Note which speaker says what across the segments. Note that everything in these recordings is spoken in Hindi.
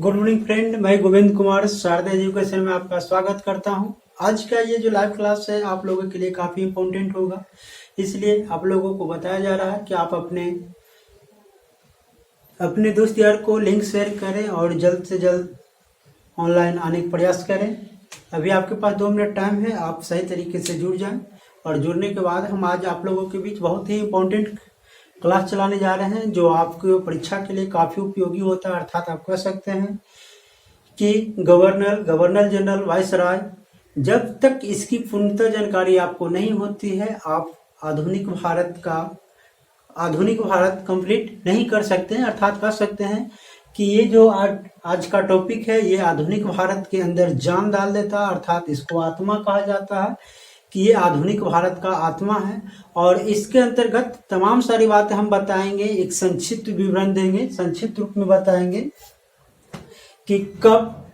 Speaker 1: गुड मॉर्निंग फ्रेंड, मैं गोविंद कुमार शारदा एजुकेशन में आपका स्वागत करता हूं। आज का ये जो लाइव क्लास है आप लोगों के लिए काफ़ी इम्पोर्टेंट होगा, इसलिए आप लोगों को बताया जा रहा है कि आप अपने अपने दोस्त यार को लिंक शेयर करें और जल्द से जल्द ऑनलाइन आने का प्रयास करें। अभी आपके पास 2 मिनट टाइम है, आप सही तरीके से जुड़ जाएं और जुड़ने के बाद हम आज आप लोगों के बीच बहुत ही इम्पोर्टेंट क्लास चलाने जा रहे हैं जो आपको परीक्षा के लिए काफ़ी उपयोगी होता है। अर्थात आप कह सकते हैं कि गवर्नर जनरल वाइसराय, जब तक इसकी पूर्णतः जानकारी आपको नहीं होती है आप आधुनिक भारत कंप्लीट नहीं कर सकते हैं। अर्थात कह सकते हैं कि ये जो आज का टॉपिक है ये आधुनिक भारत के अंदर जान डाल देता है। अर्थात इसको आत्मा कहा जाता है कि ये आधुनिक भारत का आत्मा है और इसके अंतर्गत तमाम सारी बातें हम बताएंगे, एक संक्षिप्त विवरण देंगे, संक्षिप्त रूप में बताएंगे कि कब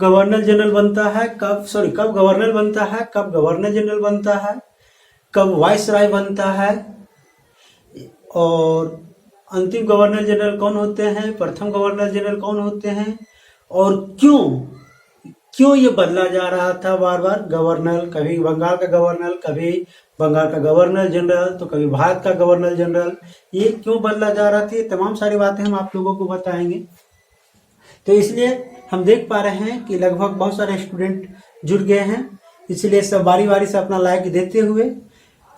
Speaker 1: गवर्नर जनरल बनता है, कब गवर्नर बनता है, कब गवर्नर जनरल बनता है, कब वाइसराय बनता है और अंतिम गवर्नर जनरल कौन होते हैं, प्रथम गवर्नर जनरल कौन होते हैं और क्यों ये बदला जा रहा था बार बार गवर्नर, कभी बंगाल का गवर्नर, कभी बंगाल का गवर्नर जनरल तो कभी भारत का गवर्नर जनरल, ये क्यों बदला जा रहा था, तमाम सारी बातें हम आप लोगों को बताएंगे। तो इसलिए हम देख पा रहे हैं कि लगभग बहुत सारे स्टूडेंट जुड़ गए हैं, इसलिए सब बारी बारी से अपना लाइक देते हुए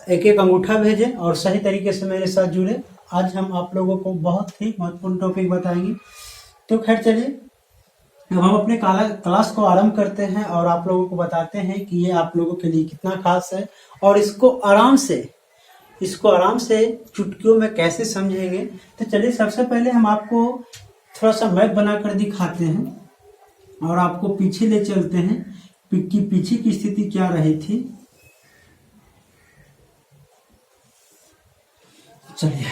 Speaker 1: एक एक अंगूठा भेजें और सही तरीके से मेरे साथ जुड़े। आज हम आप लोगों को बहुत ही महत्वपूर्ण टॉपिक बताएंगे। तो खैर चलिए अब हम अपने क्लास को आरंभ करते हैं और आप लोगों को बताते हैं कि ये आप लोगों के लिए कितना खास है और इसको आराम से चुटकियों में कैसे समझेंगे। तो चलिए सबसे पहले हम आपको थोड़ा सा मैप बनाकर दिखाते हैं और आपको पीछे ले चलते हैं कि पीछे की स्थिति क्या रही थी। चलिए,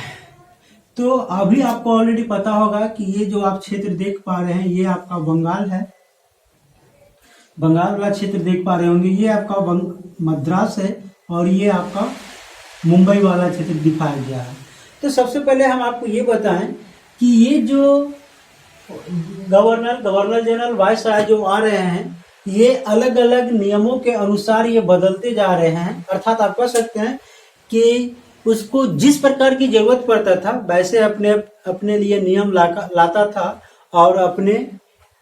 Speaker 1: तो अभी आपको ऑलरेडी पता होगा कि ये जो आप क्षेत्र देख पा रहे हैं ये आपका बंगाल है, बंगाल वाला क्षेत्र देख पा रहे होंगे, ये आपका मद्रास है और ये आपका मुंबई वाला क्षेत्र दिखाया गया है। तो सबसे पहले हम आपको ये बताएं कि ये जो गवर्नर जनरल वाइसराय जो आ रहे हैं ये अलग अलग नियमों के अनुसार ये बदलते जा रहे हैं। अर्थात आप कह सकते हैं कि उसको जिस प्रकार की जरूरत पड़ता था वैसे अपने लिए नियम लाता था और अपने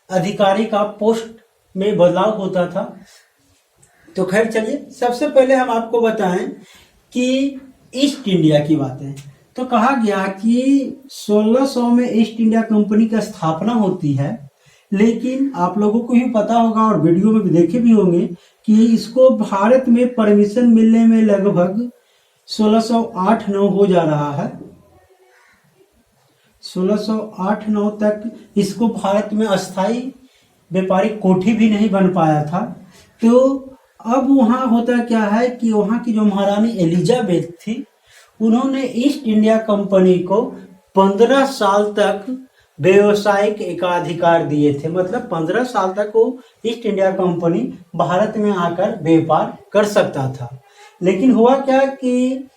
Speaker 1: अधिकारी का पोस्ट में बदलाव होता था। तो खैर चलिए सबसे पहले हम आपको बताएं कि ईस्ट इंडिया की बातें। तो कहा गया कि 1600 में ईस्ट इंडिया कंपनी की स्थापना होती है, लेकिन आप लोगों को भी पता होगा और वीडियो में भी देखे भी होंगे कि इसको भारत में परमिशन मिलने में लगभग 1608-9 हो जा रहा है। 1608-9 तक इसको भारत में अस्थाई व्यापारिक कोठी भी नहीं बन पाया था। तो अब वहां होता क्या है कि वहां की जो महारानी एलिजाबेथ थी उन्होंने ईस्ट इंडिया कंपनी को 15 साल तक व्यवसायिक एकाधिकार दिए थे। मतलब 15 साल तक वो ईस्ट इंडिया कंपनी भारत में आकर व्यापार कर सकता था। लेकिन हुआ क्या कि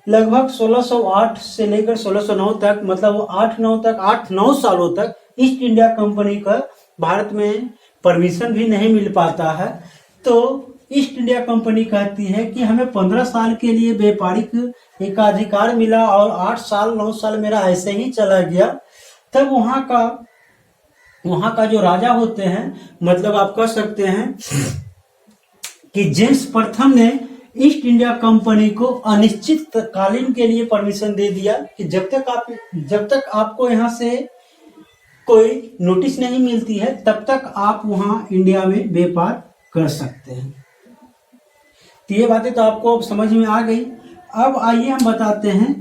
Speaker 1: लगभग 1608 से लेकर 1609 तक, मतलब 8-9 सालों तक ईस्ट इंडिया कंपनी का भारत में परमिशन भी नहीं मिल पाता है। तो ईस्ट इंडिया कंपनी कहती है कि हमें 15 साल के लिए व्यापारिक एकाधिकार मिला और 8-9 साल मेरा ऐसे ही चला गया। तब वहां का जो राजा होते हैं, मतलब आप कह सकते हैं कि जेम्स प्रथम ने ईस्ट इंडिया कंपनी को अनिश्चित कालीन के लिए परमिशन दे दिया कि जब तक आपको यहाँ से कोई नोटिस नहीं मिलती है तब तक आप वहां इंडिया में व्यापार कर सकते हैं। तो ये बातें तो आपको अब समझ में आ गई। अब आइए हम बताते हैं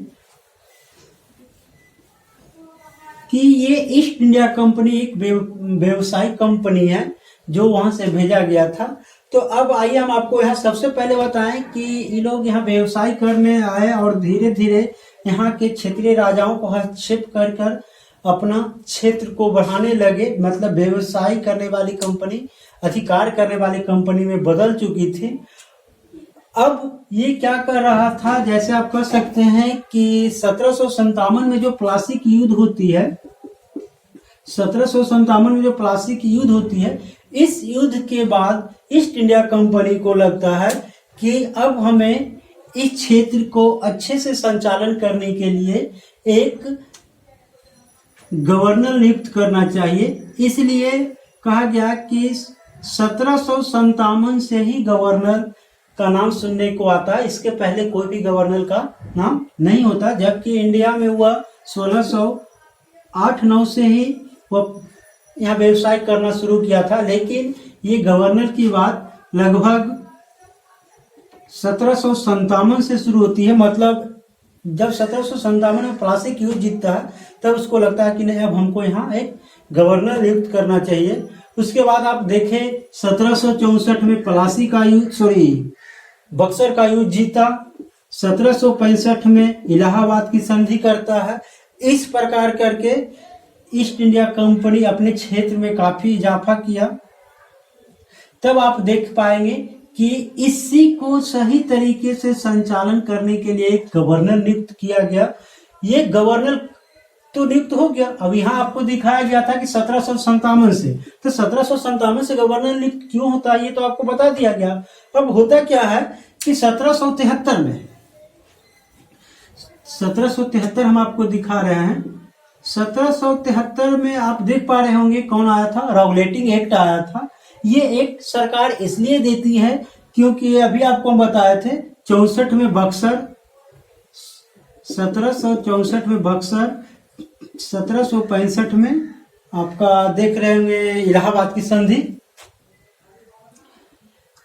Speaker 1: कि ये ईस्ट इंडिया कंपनी एक व्यवसायिक कंपनी है जो वहां से भेजा गया था। तो अब आइए हम आपको यहाँ सबसे पहले बताएं कि ये लोग यहाँ व्यवसाय करने आए और धीरे धीरे यहाँ के क्षेत्रीय राजाओं को हस्तक्षेप कर अपना क्षेत्र को बढ़ाने लगे। मतलब व्यवसाय करने वाली कंपनी अधिकार करने वाली कंपनी में बदल चुकी थी। अब ये क्या कर रहा था, जैसे आप कह सकते हैं कि 1757 में जो प्लासी की युद्ध होती है, 1757 में जो प्लासी की युद्ध होती है, इस युद्ध के बाद ईस्ट इंडिया कंपनी को लगता है कि अब हमें इस क्षेत्र को अच्छे से संचालन करने के लिए एक गवर्नर नियुक्त करना चाहिए। इसलिए कहा गया कि 1757 से ही गवर्नर का नाम सुनने को आता है, इसके पहले कोई भी गवर्नर का नाम नहीं होता। जबकि इंडिया में हुआ 1608-9 से ही वह यहाँ व्यवसाय करना शुरू किया था, लेकिन ये गवर्नर की बात लगभग 1757 से शुरू होती है। मतलब जब 1757 में प्लासी की युद्ध जीतता है, तब उसको लगता है कि नहीं, अब हमको यहाँ एक गवर्नर नियुक्त करना चाहिए। उसके बाद आप देखें 1764 में प्लासी का युद्ध बक्सर का युद्ध जीता, 1765 में इलाहाबाद की संधि करता है। इस प्रकार करके ईस्ट इंडिया कंपनी अपने क्षेत्र में काफी इजाफा किया। तब आप देख पाएंगे कि इसी को सही तरीके से संचालन करने के लिए एक गवर्नर नियुक्त किया गया। ये गवर्नर तो नियुक्त हो गया। अब यहाँ आपको दिखाया गया था कि 1757 से, तो 1757 से गवर्नर नियुक्त क्यों होता है ये तो आपको बता दिया गया। अब होता क्या है कि 1773 हम आपको दिखा रहे हैं। 1773 में आप देख पा रहे होंगे कौन आया था, रेगुलेटिंग एक्ट आया था। ये एक्ट सरकार इसलिए देती है क्योंकि अभी आपको हम बताए थे 64 में बक्सर, 1764 में बक्सर, 1765 में आपका देख रहे होंगे इलाहाबाद की संधि।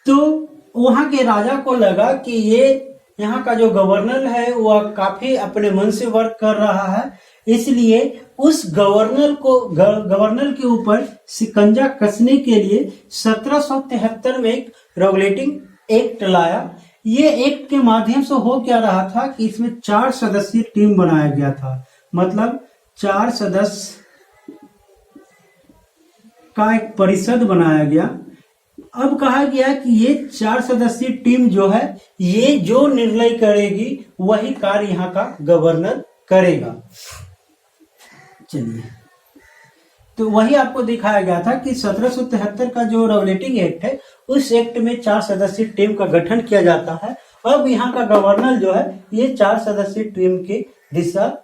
Speaker 1: तो वहां के राजा को लगा कि ये यहाँ का जो गवर्नर है वह काफी अपने मन से वर्क कर रहा है, इसलिए उस गवर्नर के ऊपर शिकंजा कसने के लिए 1773 में एक रेगुलेटिंग एक्ट लाया। ये एक्ट के माध्यम से हो क्या रहा था कि इसमें 4 सदस्यीय टीम बनाया गया था। मतलब 4 सदस्य का एक परिषद बनाया गया। अब कहा गया कि ये 4 सदस्यीय टीम जो है, ये जो निर्णय करेगी वही कार्य यहाँ का गवर्नर करेगा। चलिए, तो वही आपको दिखाया गया था कि 1773 का जो रेगुलेटिंग एक्ट है, उस एक्ट में 4 सदस्यीय टीम का गठन किया जाता है। अब यहाँ का गवर्नर जो है, ये 4 सदस्यीय टीम के दिशा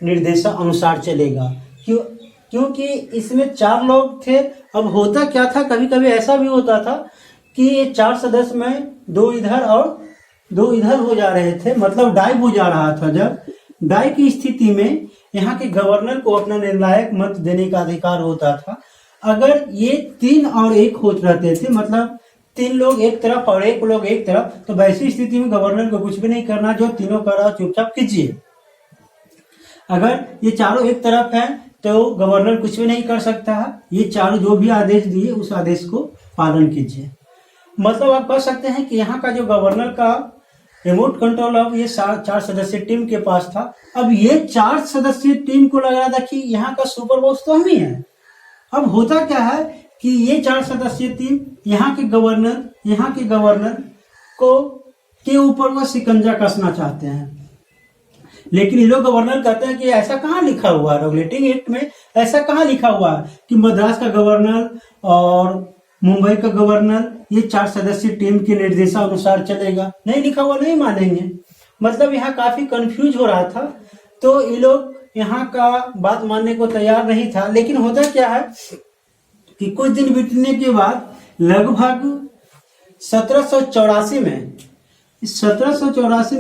Speaker 1: निर्देशा अनुसार चलेगा। क्योंकि इसमें 4 लोग थे। अब होता क्या था, कभी कभी ऐसा भी होता था कि ये 4 सदस्य में 2 इधर और 2 इधर हो जा रहे थे, मतलब डाइव हो जा रहा था। जब डाइव की स्थिति में यहाँ के गवर्नर को अपना निर्णायक मत देने का अधिकार होता था। अगर ये 3 और 1 हो रहते थे, मतलब 3 लोग एक तरफ और 1 लोग एक तरफ, तो वैसी स्थिति में गवर्नर को कुछ भी नहीं करना, जो तीनों कर रहा चुपचाप कीजिए। अगर ये चारों एक तरफ है तो गवर्नर कुछ भी नहीं कर सकता है। ये चारों जो भी आदेश दिए उस आदेश को पालन कीजिए। मतलब आप कह सकते हैं कि यहाँ का जो गवर्नर का रिमोट कंट्रोल अब ये 4 सदस्यीय टीम के पास था। अब ये 4 सदस्यीय टीम को लग रहा था कि यहाँ का सुपर बॉस तो हम ही है। अब होता क्या है कि ये 4 सदस्यीय टीम यहाँ के गवर्नर को के ऊपर वह शिकंजा कसना चाहते हैं। लेकिन ये लोग गवर्नर कहते हैं कि ऐसा कहाँ लिखा हुआ है, रेगुलेटिंग एक्ट में ऐसा कहाँ लिखा हुआ है कि मद्रास का गवर्नर और मुंबई का गवर्नर ये 4 सदस्यीय टीम के निर्देशानुसार चलेगा। नहीं लिखा हुआ, नहीं मानेंगे। मतलब यहाँ काफी कंफ्यूज हो रहा था। तो ये लोग यहाँ का बात मानने को तैयार नहीं था। लेकिन होता क्या है कि कुछ दिन बीतने के बाद लगभग 1784 में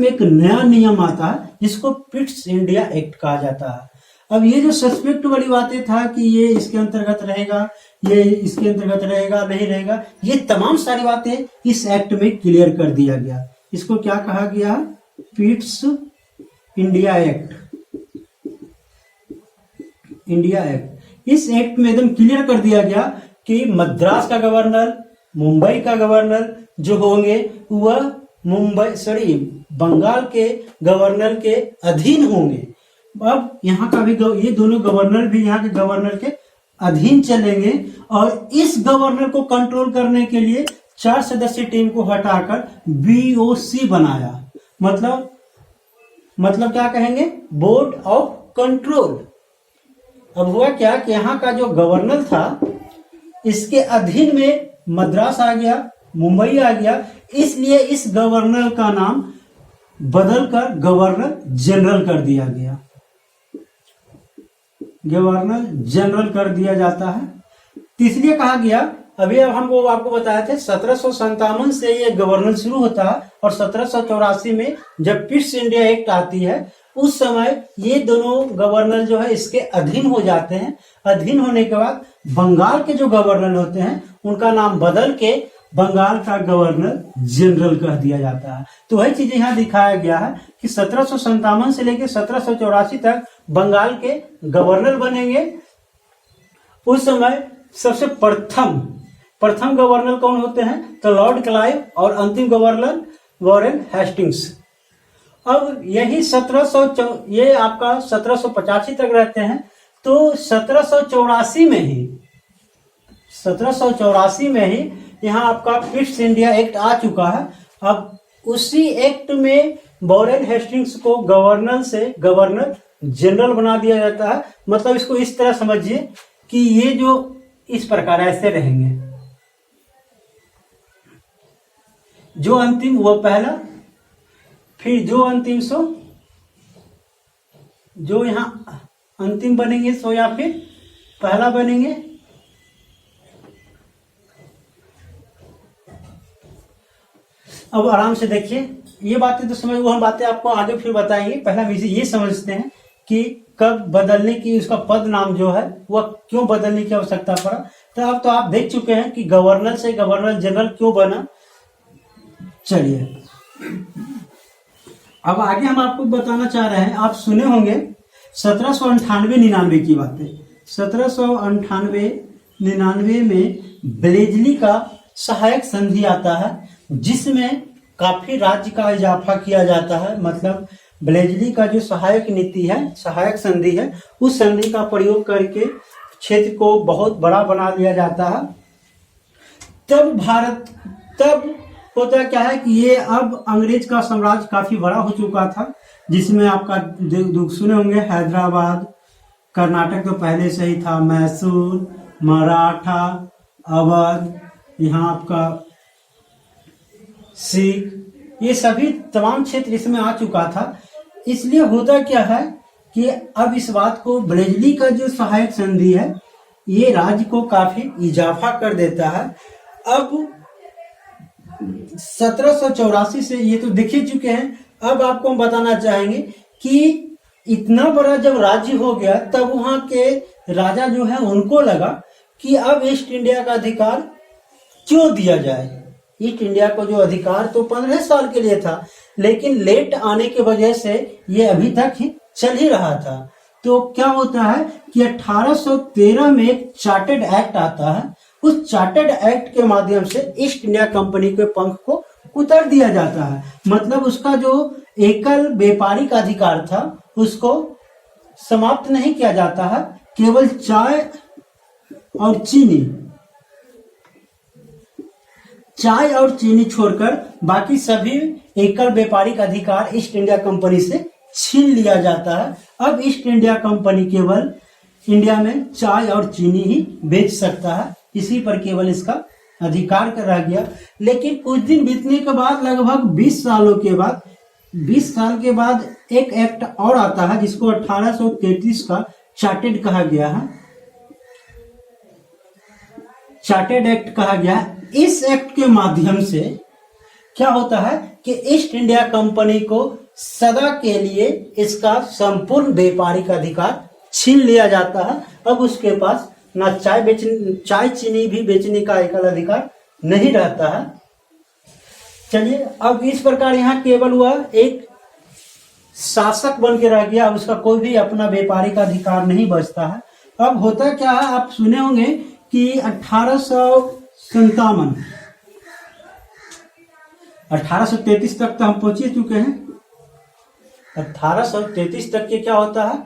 Speaker 1: एक नया नियम आता है जिसको पिट्स इंडिया एक्ट कहा जाता है। अब ये जो सस्पेक्ट वाली बातें था कि ये इसके अंतर्गत रहेगा, ये इसके अंतर्गत रहेगा, नहीं रहेगा, ये तमाम सारी बातें इस एक्ट में क्लियर कर दिया गया। इसको क्या कहा गया? Pitt's India act. इस एक्ट में एकदम क्लियर कर दिया गया कि मद्रास का गवर्नर, मुंबई का गवर्नर जो होंगे वह बंगाल के गवर्नर के अधीन होंगे। अब यहाँ का भी ये दोनों गवर्नर भी यहाँ के गवर्नर के अधीन चलेंगे। और इस गवर्नर को कंट्रोल करने के लिए 4 सदस्यीय टीम को हटाकर BOC बनाया। मतलब क्या कहेंगे? Board of control. अब हुआ क्या कि यहाँ का जो गवर्नर था, इसके अधीन में मद्रास आ गया, मुंबई आ गया, इसलिए इस गवर्नर का नाम बदलकर गवर्नर जनरल कर दिया गया। गवर्नर जनरल कर दिया जाता है। तो इसलिए कहा गया, अभी अब हम वो आपको बताए थे 1757 से ये गवर्नर शुरू होता है और 1784 में जब ईस्ट इंडिया एक्ट आती है उस समय ये दोनों गवर्नर जो है इसके अधीन हो जाते हैं। अधीन होने के बाद बंगाल के जो गवर्नर होते हैं उनका नाम बदल के बंगाल का गवर्नर जनरल कह दिया जाता है। तो वही चीजें यहाँ दिखाया गया है कि 1757 से लेकर 1784 तक बंगाल के गवर्नर बनेंगे। उस समय सबसे प्रथम गवर्नर कौन होते हैं, तो लॉर्ड क्लाइव, और अंतिम गवर्नर वॉरेन हेस्टिंग्स। अब यही ये आपका 1785 तक रहते हैं। तो 1784 में ही यहाँ आपका ईस्ट इंडिया एक्ट आ चुका है। अब उसी एक्ट में वॉरेन हेस्टिंग्स को गवर्नर से गवर्नर जनरल बना दिया जाता है। मतलब इसको इस तरह समझिए कि ये जो इस प्रकार ऐसे रहेंगे, जो अंतिम वो पहला, फिर जो अंतिम सो जो यहां अंतिम बनेंगे सो या फिर पहला बनेंगे। अब आराम से देखिए, ये बातें तो समझ, वो हम बातें आपको आगे फिर बताएंगे। पहले हम इसे ये समझते हैं कि कब बदलने की, उसका पद नाम जो है वह क्यों बदलने की आवश्यकता पड़ा। तो अब तो आप देख चुके हैं कि गवर्नर से गवर्नर जनरल क्यों बना। चलिए अब आगे हम आपको बताना चाह रहे हैं, आप सुने होंगे 1798-99 की बातें। 1798-99 में ब्लेजली का सहायक संधि आता है, जिसमें काफी राज्य का इजाफा किया जाता है। मतलब ब्लेजली का जो सहायक नीति है, सहायक संधि है, उस संधि का प्रयोग करके क्षेत्र को बहुत बड़ा बना दिया जाता है। तब होता क्या है कि ये अब अंग्रेज का साम्राज्य काफी बड़ा हो चुका था, जिसमें आपका सुने होंगे हैदराबाद, कर्नाटक तो पहले से ही था, मैसूर, मराठा, अवध, यहाँ आपका सिख, ये सभी तमाम क्षेत्र इसमें आ चुका था। इसलिए होता क्या है कि अब इस बात को ब्लेजली का जो सहायक संधि है ये राज्य को काफी इजाफा कर देता है। अब 1784 से ये तो देख ही चुके हैं। अब आपको हम बताना चाहेंगे कि इतना बड़ा जब राज्य हो गया तब वहां के राजा जो है उनको लगा कि अब ईस्ट इंडिया का अधिकार क्यों दिया जाए। ईस्ट इंडिया को जो अधिकार तो 15 साल के लिए था, लेकिन लेट आने की वजह से ये अभी तक ही चल ही रहा था। तो क्या होता है कि 1813 में एक चार्टर्ड एक्ट आता है। उस चार्टर्ड एक्ट के माध्यम से ईस्ट इंडिया कंपनी के पंख को उतार दिया जाता है। मतलब उसका जो एकल व्यापारिक अधिकार था उसको समाप्त नहीं किया जाता है। केवल चाय और चीनी छोड़कर बाकी सभी एकल व्यापारिक अधिकार ईस्ट इंडिया कंपनी से छीन लिया जाता है। अब ईस्ट इंडिया कंपनी केवल इंडिया में चाय और चीनी ही बेच सकता है, इसी पर केवल इसका अधिकार कर रह गया। लेकिन कुछ दिन बीतने के बाद, लगभग 20 साल के बाद एक एक्ट और आता है जिसको 1833 का चार्टेड कहा गया है, चार्टेड एक्ट कहा गया है। इस एक्ट के माध्यम से क्या होता है कि ईस्ट इंडिया कंपनी को सदा के लिए इसका संपूर्ण व्यापारिक अधिकार छीन लिया जाता है। अब उसके पास ना चाय चीनी भी बेचने का एकल अधिकार नहीं रहता है। चलिए, अब इस प्रकार यहाँ केवल वह एक शासक बन के रह गया, उसका कोई भी अपना व्यापारिक अधिकार नहीं बचता है। अब होता क्या है, आप सुने होंगे कि 1833 तक तो हम पहुंच चुके हैं। 1833 तक के क्या होता है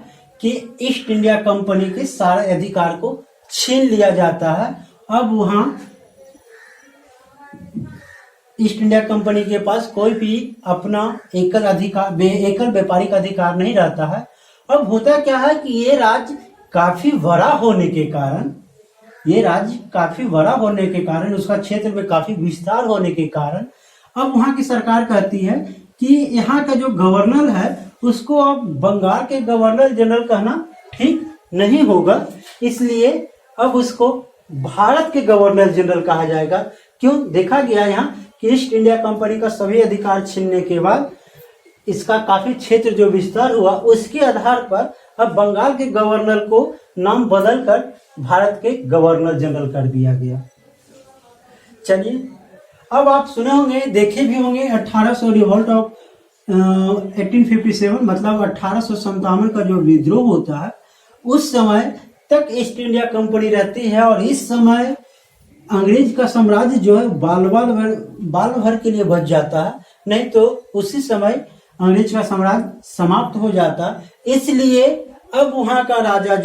Speaker 1: कि ईस्ट इंडिया कंपनी के सारे अधिकार को छीन लिया जाता है। अब वहां ईस्ट इंडिया कंपनी के पास कोई भी अपना एकल व्यापारिक अधिकार नहीं रहता है। अब होता क्या है कि ये राज्य काफी बड़ा होने के कारण, ये राज्य काफी बड़ा होने के कारण, उसका क्षेत्र में काफी विस्तार होने के कारण अब वहां की सरकार कहती है कि यहाँ का जो गवर्नर है उसको अब बंगाल के गवर्नर जनरल कहना ठीक नहीं होगा, इसलिए अब उसको भारत के गवर्नर जनरल कहा जाएगा। क्यों? देखा गया यहाँ कि ईस्ट इंडिया कंपनी का सभी अधिकार छीनने के बाद इसका काफी क्षेत्र जो विस्तार हुआ, उसके आधार पर अब बंगाल के गवर्नर को नाम बदलकर भारत के गवर्नर जनरल कर दिया गया। चलिए, अब आप सुने होंगे, देखे भी होंगे 1800 रिवॉल्ट ऑफ 1857, मतलब 1857 का जो विद्रोह होता है, उस समय तक ईस्ट इंडिया कंपनी रहती है और इस समय अंग्रेज का साम्राज्य जो है बाल भर के लिए बच जाता है, नहीं तो उसी समय अंग्रेज का साम्राज्य समाप्त हो जाता। इसलिए अब वहां का राजा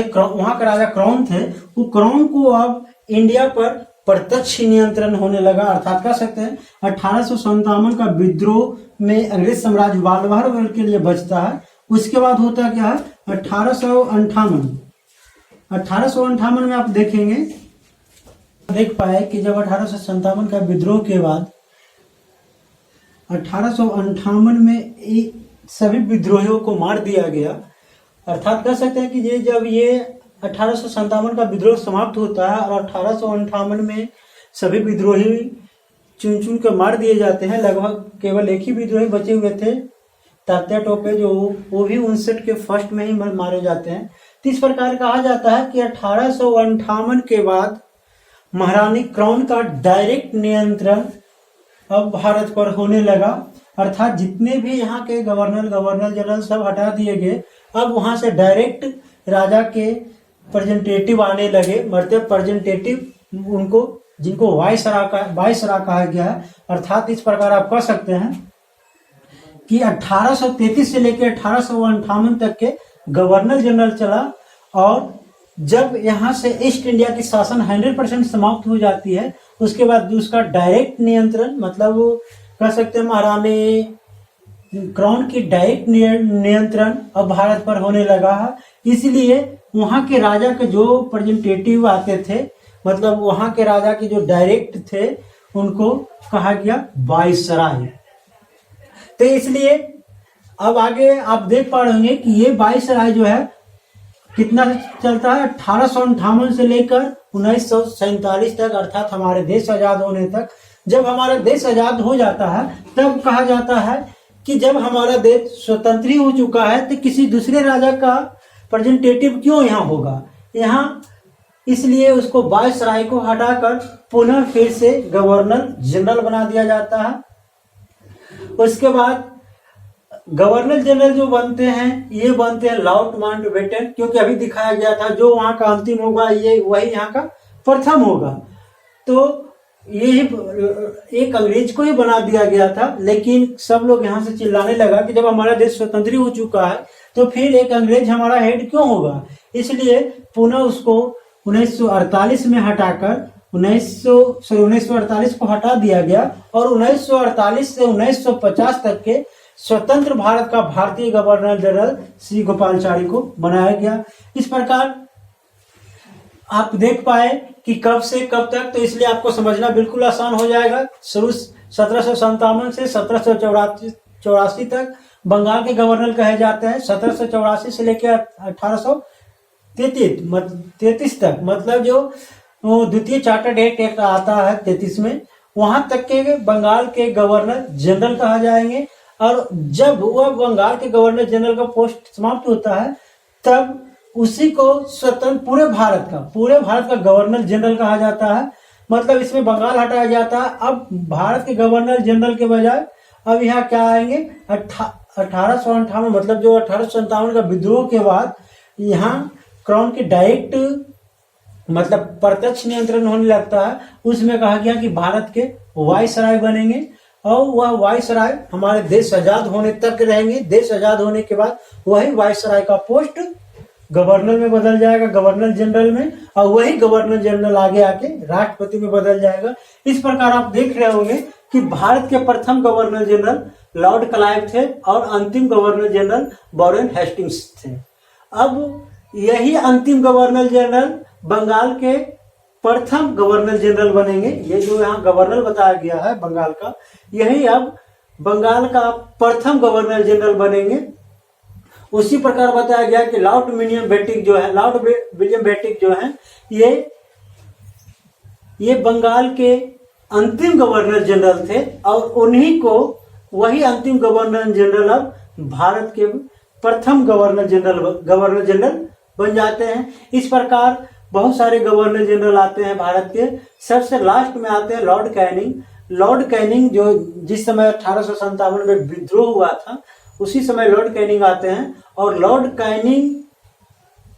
Speaker 1: क्राउन थे, वो क्राउन को अब इंडिया पर प्रत्यक्ष नियंत्रण होने लगा। अर्थात कह सकते हैं 1857 का विद्रोह में अंग्रेज साम्राज्य बाल भर के लिए बचता है। उसके बाद होता क्या है, 1858 में आप देखेंगे, देख पाए कि जब 1857 का विद्रोह के बाद 1858 में सभी विद्रोहियों को मार दिया गया। अर्थात कह सकते हैं कि जब ये 1857 का विद्रोह समाप्त होता है और 1858 में सभी विद्रोही चुन चुन कर मार दिए जाते हैं। लगभग केवल एक ही विद्रोही बचे हुए थे, तात्या टोपे, जो वो भी 59 के फर्स्ट में ही मारे जाते हैं। तो इस प्रकार कहा जाता है कि 1858 के बाद महारानी क्राउन का डायरेक्ट नियंत्रण अब भारत पर होने लगा। अर्थात जितने भी यहाँ के गवर्नर जनरल सब हटा दिए गए, अब वहां से डायरेक्ट राजा के रिप्रेजेंटेटिव आने लगे। मतलब रिप्रेजेंटेटिव उनको, जिनको वायसराय कहा गया है। अर्थात इस प्रकार आप कह सकते हैं कि 1833 से लेकर 1858 तक के गवर्नर जनरल चला, और जब यहाँ से ईस्ट इंडिया की शासन 100% समाप्त हो जाती है, उसके बाद उसका डायरेक्ट नियंत्रण, मतलब कह सकते हैं महारानी क्राउन की डायरेक्ट नियंत्रण अब भारत पर होने लगा है। इसलिए वहां के राजा के जो रिप्रेजेंटेटिव आते थे, मतलब वहां के राजा के जो डायरेक्ट थे, उनको कहा गया वायसराय। तो इसलिए अब आगे आप देख पा रहे होंगे कि ये वायसराय जो है कितना चलता है, 1858 से लेकर 1947 तक, अर्थात हमारे देश आजाद होने तक। जब हमारा देश आजाद हो जाता है तब कहा जाता है कि जब हमारा देश स्वतंत्र हो चुका है तो किसी दूसरे राजा का रिप्रेजेंटेटिव क्यों यहाँ होगा यहाँ, इसलिए उसको वायसराय को हटाकर पुनः फिर से गवर्नर जनरल बना दिया जाता है। उसके बाद गवर्नर जनरल जो बनते हैं, ये बनते हैं लॉर्ड माउंटबेटन, क्योंकि अभी दिखाया गया था जो वहां का अंतिम होगा ये वही यहाँ का प्रथम होगा। तो ये एक अंग्रेज को ही बना दिया गया था, लेकिन सब लोग यहाँ से चिल्लाने लगा कि जब हमारा देश स्वतंत्र हो चुका है तो फिर एक अंग्रेज हमारा हेड क्यों होगा। इसलिए पुनः उसको 1948 में हटाकर 1948 को हटा दिया गया और 1948 से 1950 तक के स्वतंत्र भारत का भारतीय गवर्नर जनरल श्री गोपालाचारी को बनाया गया। इस प्रकार आप देख पाए कि कब से कब तक, तो इसलिए आपको समझना बिल्कुल आसान हो जाएगा। शुरू 1757 से 1784 तक बंगाल के गवर्नर कहे जाते हैं। 1784 से लेकर 1833 तक, मतलब जो द्वितीय चार्टर्ड एक्ट आता है 33 में, वहां तक के बंगाल के गवर्नर जनरल कहा जाएंगे। और जब वह बंगाल के गवर्नर जनरल का पोस्ट समाप्त होता है तब उसी को स्वतंत्र पूरे भारत का गवर्नर जनरल कहा जाता है। मतलब इसमें बंगाल हटाया जाता है। अब भारत के गवर्नर जनरल के बजाय अब यहाँ क्या आएंगे, 1858, मतलब जो 1857 का विद्रोह के बाद यहाँ क्राउन के डायरेक्ट, मतलब प्रत्यक्ष नियंत्रण होने लगता है। उसमें कहा गया कि भारत के वायसराय बनेंगे और वह वायसराय हमारे देश आजाद होने तक रहेंगे। देश आजाद होने के बाद वही वायसराय का पोस्ट गवर्नर में बदल जाएगा, गवर्नर जनरल में, और वही गवर्नर जनरल आगे आके राष्ट्रपति में बदल जाएगा। इस प्रकार आप देख रहे होंगे कि भारत के प्रथम गवर्नर जनरल लॉर्ड क्लाइव थे और अंतिम गवर्नर जनरल वॉरेन हेस्टिंग्स थे। अब यही अंतिम गवर्नर जनरल बंगाल के प्रथम गवर्नर जनरल बनेंगे। ये जो यहाँ गवर्नर बताया गया है बंगाल का, यही अब बंगाल का प्रथम गवर्नर जनरल बनेंगे। उसी प्रकार बताया गया कि लॉर्ड विलियम बेटिक जो है ये बंगाल के अंतिम गवर्नर जनरल थे और उन्हीं को वही अंतिम गवर्नर जनरल अब भारत के प्रथम गवर्नर जनरल बन जाते हैं। इस प्रकार बहुत सारे गवर्नर जनरल आते हैं भारत के। सबसे लास्ट में आते हैं लॉर्ड कैनिंग जो जिस समय 1857 में विद्रोह हुआ था उसी समय लॉर्ड कैनिंग आते हैं और लॉर्ड कैनिंग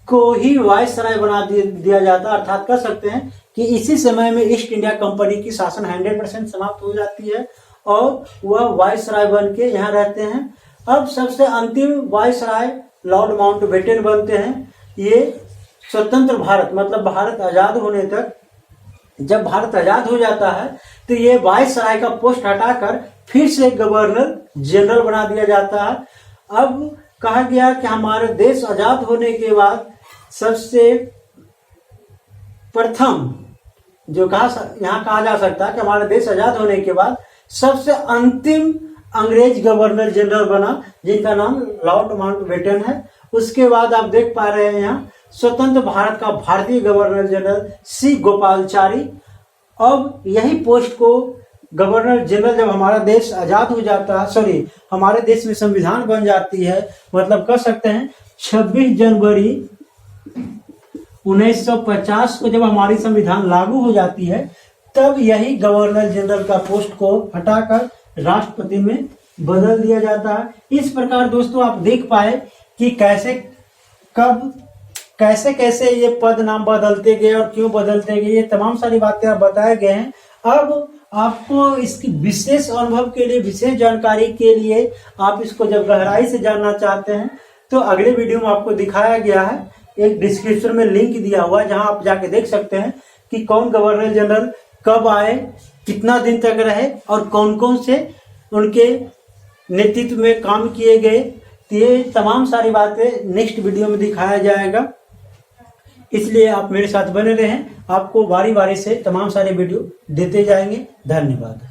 Speaker 1: को ही वायसराय बना दिया जाता है। अर्थात कह सकते हैं कि इसी समय में ईस्ट इंडिया कंपनी की शासन 100% समाप्त हो जाती है और वह वायसराय बन के यहाँ रहते हैं। अब सबसे अंतिम वायसराय लॉर्ड माउंटबेटन बनते हैं। ये स्वतंत्र भारत मतलब भारत आजाद होने तक, जब भारत आजाद हो जाता है तो ये वायसराय का पोस्ट हटाकर फिर से गवर्नर जनरल बना दिया जाता है। अब कहा गया कि हमारे देश आजाद होने के बाद सबसे प्रथम जो यहाँ कहा जा सकता है कि हमारा देश आजाद होने के बाद सबसे अंतिम अंग्रेज गवर्नर जनरल बना जिनका नाम लॉर्ड माउंटबेटन है। उसके बाद आप देख पा रहे हैं यहाँ स्वतंत्र भारत का भारतीय गवर्नर जनरल सी गोपालचारी। अब यही पोस्ट को गवर्नर जनरल जब हमारा देश आजाद हो जाता है, हमारे देश में संविधान बन जाती है, मतलब कह सकते हैं 26 जनवरी 1950 को जब हमारी संविधान लागू हो जाती है तब यही गवर्नर जनरल का पोस्ट को हटाकर राष्ट्रपति में बदल दिया जाता है। इस प्रकार दोस्तों आप देख पाए कि कैसे ये पद नाम बदलते गए और क्यों बदलते गए, ये तमाम सारी बातें आप बताए गए हैं। अब आपको इसकी विशेष अनुभव के लिए, विशेष जानकारी के लिए आप इसको जब गहराई से जानना चाहते हैं तो अगले वीडियो में आपको दिखाया गया है, एक डिस्क्रिप्शन में लिंक दिया हुआ है जहां आप जाके देख सकते हैं कि कौन गवर्नर जनरल कब आए, कितना दिन तक रहे और कौन कौन से उनके नेतृत्व में काम किए गए। तो ये तमाम सारी बातें नेक्स्ट वीडियो में दिखाया जाएगा, इसलिए आप मेरे साथ बने रहें। आपको बारी बारी से तमाम सारे वीडियो देते जाएंगे। धन्यवाद।